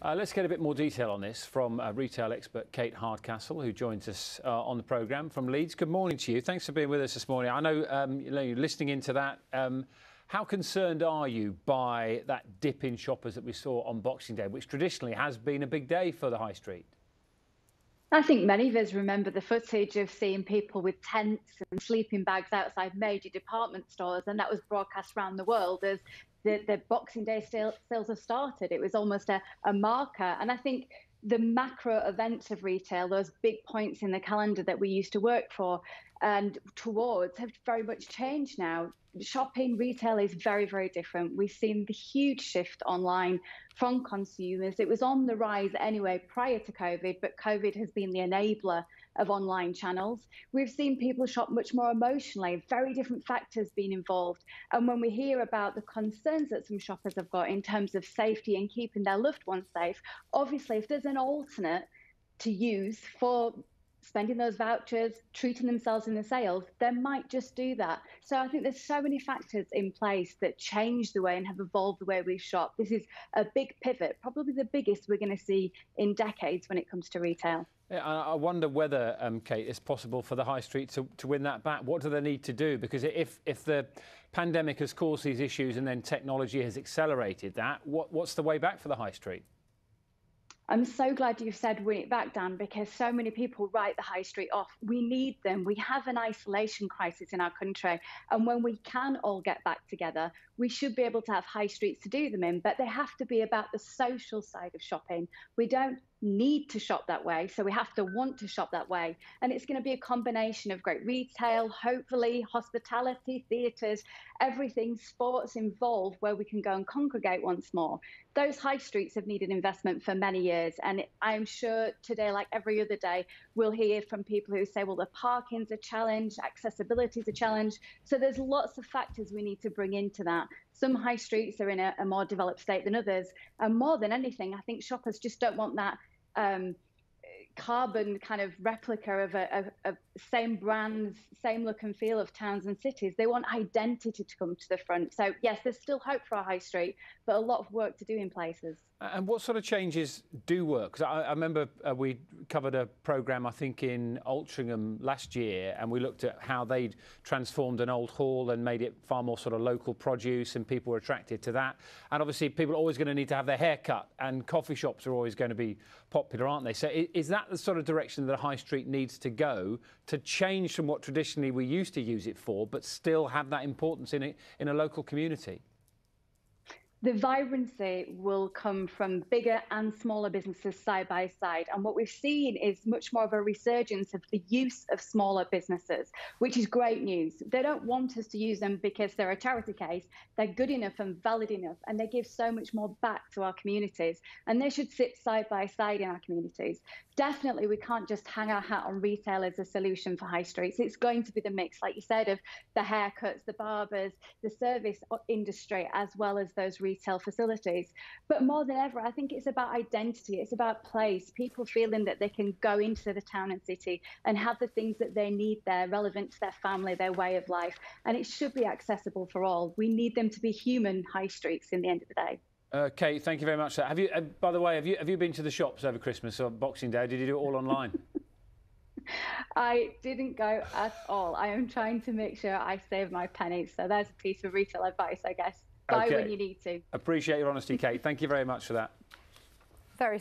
Let's get a bit more detail on this from retail expert Kate Hardcastle, who joins us on the programme from Leeds. Good morning to you. Thanks for being with us this morning. I know, you're listening into that. How concerned are you by that dip in shoppers that we saw on Boxing Day, which traditionally has been a big day for the high street? I think many of us remember the footage of seeing people with tents and sleeping bags outside major department stores, and that was broadcast around the world as the Boxing Day sales have started. It was almost a marker. And I think the macro events of retail, those big points in the calendar that we used to work for and towards, have very much changed now. Shopping, retail is very, very different. We've seen the huge shift online from consumers. It was on the rise anyway prior to COVID, but COVID has been the enabler of online channels. We've seen people shop much more emotionally, very different factors being involved. And when we hear about the concerns that some shoppers have got in terms of safety and keeping their loved ones safe, obviously if there's an alternate to use for spending those vouchers, treating themselves in the sales, they might just do that. So I think there's so many factors in place that change the way and have evolved the way we shop. This is a big pivot, probably the biggest we're going to see in decades when it comes to retail. Yeah, I wonder whether, Kate, it's possible for the high street to win that back. What do they need to do? Because if the pandemic has caused these issues and then technology has accelerated that, what's the way back for the high street? I'm so glad you've said win it back, Dan, because so many people write the high street off. We need them. We have an isolation crisis in our country. And when we can all get back together, we should be able to have high streets to do them in, but they have to be about the social side of shopping. We don't need to shop that way, so we have to want to shop that way. And it's going to be a combination of great retail, hopefully hospitality, theatres, everything, sports involved, where we can go and congregate once more. Those high streets have needed investment for many years, and I'm sure today, like every other day, we'll hear from people who say, well, the parking's a challenge, accessibility is a challenge. So there's lots of factors we need to bring into that. Some high streets are in a more developed state than others, and more than anything, I think shoppers just don't want that carbon kind of replica of a same brands, same look and feel of towns and cities. They want identity to come to the front. So yes, there's still hope for our high street, but a lot of work to do in places. And what sort of changes do work? Because I remember we covered a programme, I think, in Altrincham last year, and we looked at how they'd transformed an old hall and made it far more sort of local produce, and people were attracted to that. And obviously people are always going to need to have their hair cut, and coffee shops are always going to be popular, aren't they? So is that the sort of direction that a high street needs to go to change from what traditionally we used to use it for, but still have that importance in a local community? The vibrancy will come from bigger and smaller businesses side by side. And what we've seen is much more of a resurgence of the use of smaller businesses, which is great news. They don't want us to use them because they're a charity case. They're good enough and valid enough, and they give so much more back to our communities. And they should sit side by side in our communities. Definitely, we can't just hang our hat on retail as a solution for high streets. It's going to be the mix, like you said, of the haircuts, the barbers, the service industry, as well as those retail facilities. But more than ever, I think it's about identity. It's about place. People feeling that they can go into the town and city and have the things that they need there, relevant to their family, their way of life. And it should be accessible for all. We need them to be human high streets in the end of the day. Kate, thank you very much. Have you, by the way, have you been to the shops over Christmas or Boxing Day? Did you do it all online? I didn't go at all. I am trying to make sure I save my pennies. So there's a piece of retail advice, I guess. Buy when you need to. Appreciate your honesty, Kate. Thank you very much for that. Very